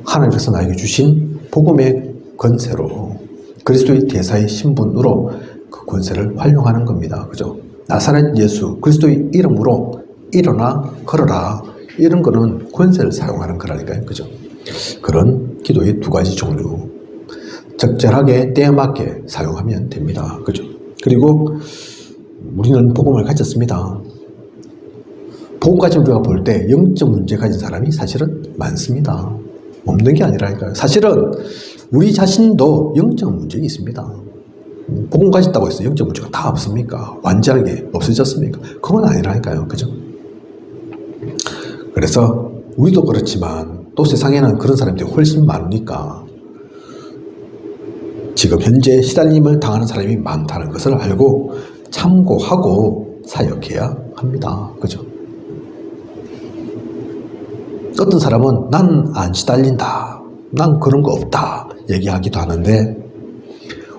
하나님께서 나에게 주신 복음의 권세로 그리스도의 대사의 신분으로 그 권세를 활용하는 겁니다. 그죠? 나사렛 예수 그리스도의 이름으로 일어나 걸어라. 이런 거는 권세를 사용하는 거라니까요. 그죠? 그런 기도의 두 가지 종류. 적절하게 때에 맞게 사용하면 됩니다. 그죠? 그리고 우리는 복음을 가졌습니다. 복음까지 우리가 볼 때 영적 문제 가진 사람이 사실은 많습니다. 없는 게 아니라니까요. 사실은 우리 자신도 영적 문제가 있습니다. 복음 가졌다고 해서 영적 문제가 다 없습니까? 완전하게 없어졌습니까? 그건 아니라니까요. 그죠? 그래서 우리도 그렇지만 또 세상에는 그런 사람들이 훨씬 많으니까 지금 현재 시달림을 당하는 사람이 많다는 것을 알고 참고하고 사역해야 합니다. 그죠? 어떤 사람은 난 안 시달린다. 난 그런 거 없다. 얘기하기도 하는데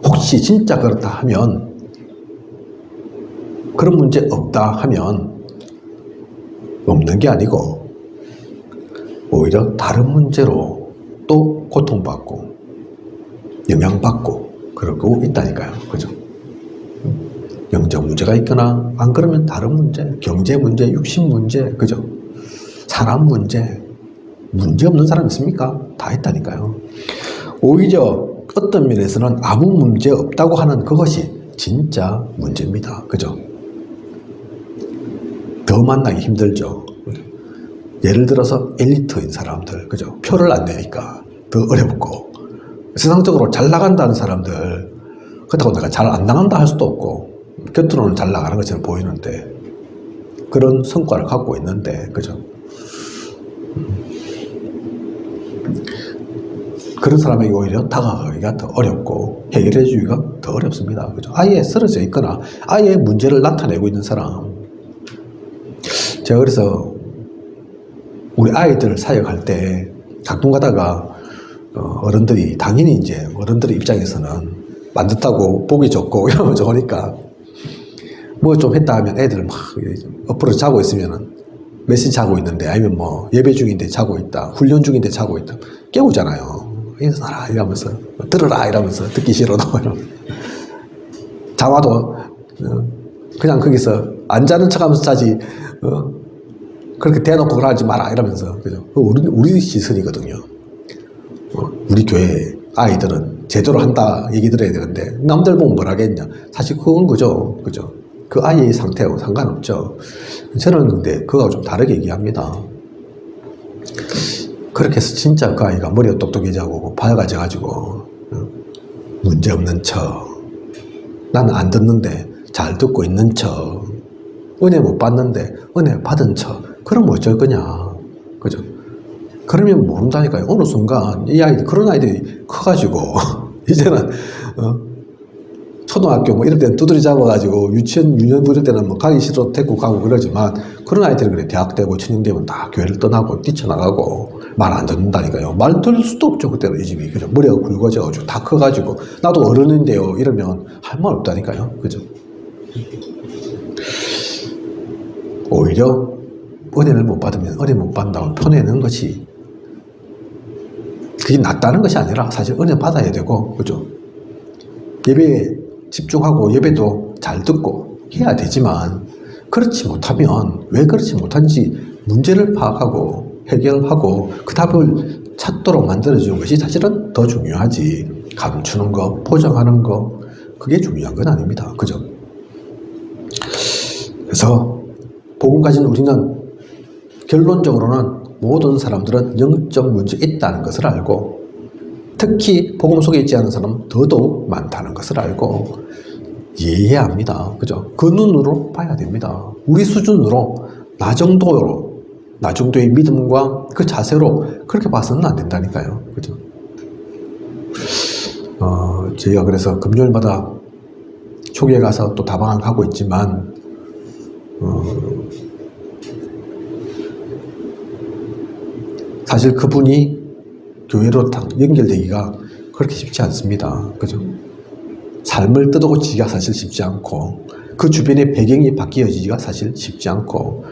혹시 진짜 그렇다 하면 그런 문제 없다 하면 없는 게 아니고 오히려 다른 문제로 또 고통받고 영향받고 그러고 있다니까요. 그죠? 영적 문제가 있거나 안 그러면 다른 문제, 경제 문제, 육신 문제, 그죠? 사람 문제 없는 사람 있습니까? 다 있다니까요. 오히려 어떤 면에서는 아무 문제 없다고 하는 그것이 진짜 문제입니다. 그죠? 더 만나기 힘들죠. 예를 들어서 엘리트인 사람들, 그죠? 표를 안 내니까 더 어렵고, 세상적으로 잘 나간다는 사람들, 그렇다고 내가 잘 안 나간다 할 수도 없고, 겉으로는 잘 나가는 것처럼 보이는데, 그런 성과를 갖고 있는데, 그죠? 그런 사람에게 오히려 다가가기가 더 어렵고 해결해 주기가 더 어렵습니다. 그죠? 아예 쓰러져 있거나 아예 문제를 나타내고 있는 사람. 제가 그래서 우리 아이들 사역할 때 가끔 가다가 어른들이 당연히 이제 어른들의 입장에서는 만듯하고 보기 좋고 이러면 좋으니까 뭐 좀 했다 하면 애들 막 엎어져 자고 있으면은 메시지 자고 있는데 아니면 뭐 예배 중인데 자고 있다, 훈련 중인데 자고 있다 깨우잖아요. 일어나라 이러면서 들어라 이러면서 듣기 싫어도 자와도 그냥 거기서 안 자는 척하면서 자지 그렇게 대놓고 그러지 마라 이러면서 그죠? 우리 시선이거든요. 우리 교회 아이들은 제대로 한다 얘기 들어야 되는데 남들 보면 뭘 하겠냐? 사실 그건 그죠. 그 아이의 상태하고 상관없죠. 저는 근데 그거하고 좀 다르게 얘기합니다. 그렇게 해서 진짜 그 아이가 머리가 똑똑해지고 밝아져가지고 문제없는 척 나는 안 듣는데 잘 듣고 있는 척 은혜 못 받는데 은혜 받은 척 그럼 어쩔 거냐 그죠? 그러면 모른다니까요. 어느 순간 이 아이들 그런 아이들이 커가지고 이제는 초등학교 뭐 이럴 때는 두드리 잡아가지고 유치원 유년부 이럴 때는 뭐 가기 싫어도 데리고 가고 그러지만 그런 아이들은 그래 대학 되고 천년 되면 다 교회를 떠나고 뛰쳐나가고 말 안 듣는다니까요. 말 들을 수도 없죠. 그때는 이 집이. 그죠? 머리가 굵어져가지고 다 커가지고 나도 어른인데요. 이러면 할 말 없다니까요. 그죠? 오히려 은혜를 못 받으면 은혜 못 받는다고 펴내는 것이 그게 낫다는 것이 아니라 사실 은혜 받아야 되고, 그죠? 예배에 집중하고 예배도 잘 듣고 해야 되지만 그렇지 못하면 왜 그렇지 못한지 문제를 파악하고 해결하고 그 답을 찾도록 만들어주는 것이 사실은 더 중요하지. 감추는 거, 포장하는 거, 그게 중요한 건 아닙니다. 그죠? 그래서 복음 가진 우리는 결론적으로는 모든 사람들은 영적 문제가 있다는 것을 알고, 특히 복음 속에 있지 않은 사람은 더더욱 많다는 것을 알고 이해해야 합니다. 그죠? 그 눈으로 봐야 됩니다. 우리 수준으로 나 정도의 믿음과 그 자세로 그렇게 봐서는 안 된다니까요. 그죠? 저희가 그래서 금요일마다 초기에 가서 또 다방을 하고 있지만, 사실 그분이 교회로 연결되기가 그렇게 쉽지 않습니다. 그죠? 삶을 뜯어고치기가 사실 쉽지 않고, 그 주변의 배경이 바뀌어지기가 사실 쉽지 않고,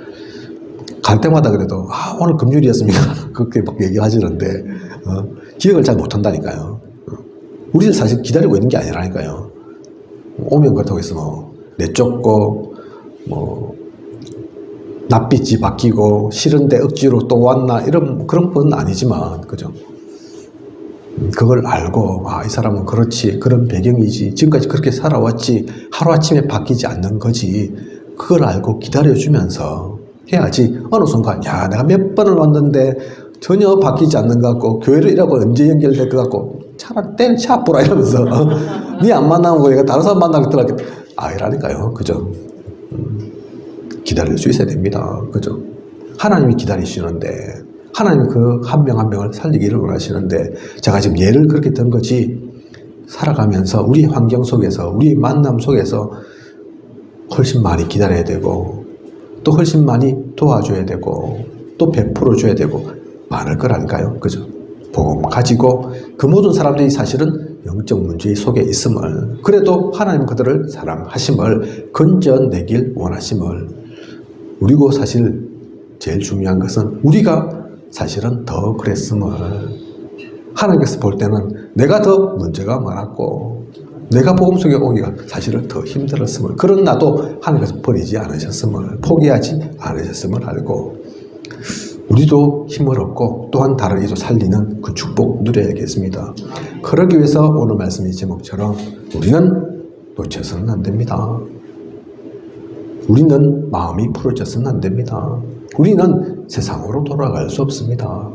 갈 때마다 그래도, 오늘 금요일이었습니다. 그렇게 막 얘기하시는데, 기억을 잘 못한다니까요. 우리는 사실 기다리고 있는 게 아니라니까요. 오면 그렇다고 해서 내쫓고, 낯빛이 바뀌고, 싫은데 억지로 또 왔나, 그런 건 아니지만, 그죠? 그걸 알고, 이 사람은 그렇지, 그런 배경이지, 지금까지 그렇게 살아왔지, 하루아침에 바뀌지 않는 거지, 그걸 알고 기다려주면서 해야지. 어느 순간, 내가 몇 번을 왔는데 전혀 바뀌지 않는 것 같고, 교회를 이라고 언제 연결될 것 같고, 차라리 때려치아보라 이러면서, 니 안 만나는 거, 얘가 다른 사람 만나고 들어가겠다. 이라니까요. 그죠? 기다릴 수 있어야 됩니다. 그죠? 하나님이 기다리시는데, 하나님이 그 한 명 한 명을 살리기를 원하시는데, 제가 지금 예를 그렇게 든 거지, 살아가면서 우리 환경 속에서, 우리 만남 속에서 훨씬 많이 기다려야 되고, 또 훨씬 많이 도와줘야 되고, 또 베풀어줘야 되고, 많을 거라니까요. 그죠? 복음 가지고 그 모든 사람들이 사실은 영적 문제 속에 있음을, 그래도 하나님 그들을 사랑하심을, 건져내길 원하심을, 우리고 사실 제일 중요한 것은 우리가 사실은 더 그랬음을, 하나님께서 볼 때는 내가 더 문제가 많았고 내가 복음 속에 오기가 사실은 더 힘들었음을, 그런 나도 하나님께서 버리지 않으셨음을, 포기하지 않으셨음을 알고 우리도 힘을 얻고 또한 다른 이도 살리는 그 축복 누려야겠습니다. 그러기 위해서 오늘 말씀의 제목처럼 우리는 놓쳐서는 안 됩니다. 우리는 마음이 풀어져서는 안 됩니다. 우리는 세상으로 돌아갈 수 없습니다.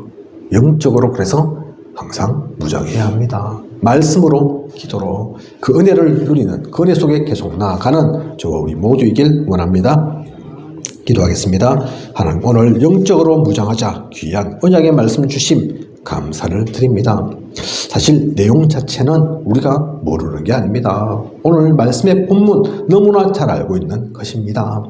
영적으로 그래서 항상 무장해야 합니다. 말씀으로, 기도로 그 은혜를 누리는, 그 은혜 속에 계속 나아가는 저와 우리 모두이길 원합니다. 기도하겠습니다. 하나님, 오늘 영적으로 무장하자 귀한 언약의 말씀 주심 감사를 드립니다. 사실 내용 자체는 우리가 모르는 게 아닙니다. 오늘 말씀의 본문 너무나 잘 알고 있는 것입니다.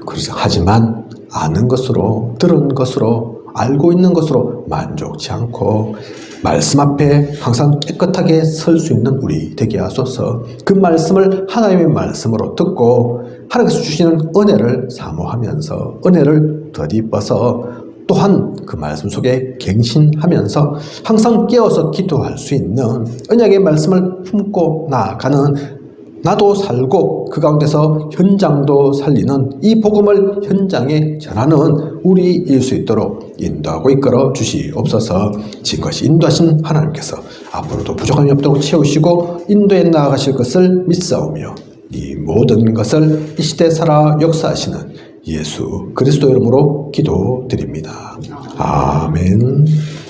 그래서 하지만 아는 것으로, 들은 것으로, 알고 있는 것으로 만족치 않고 말씀 앞에 항상 깨끗하게 설 수 있는 우리 되게 하소서. 그 말씀을 하나님의 말씀으로 듣고 하나님께서 주시는 은혜를 사모하면서 은혜를 덧입어서 또한 그 말씀 속에 갱신하면서 항상 깨어서 기도할 수 있는 언약의 말씀을 품고 나아가는, 나도 살고 그 가운데서 현장도 살리는 이 복음을 현장에 전하는 우리일 수 있도록 인도하고 이끌어 주시옵소서. 지금까지 인도하신 하나님께서 앞으로도 부족함이 없도록 채우시고 인도에 나아가실 것을 믿사오며 이 모든 것을 이 시대 살아 역사하시는 예수 그리스도 이름으로 기도드립니다. 아멘.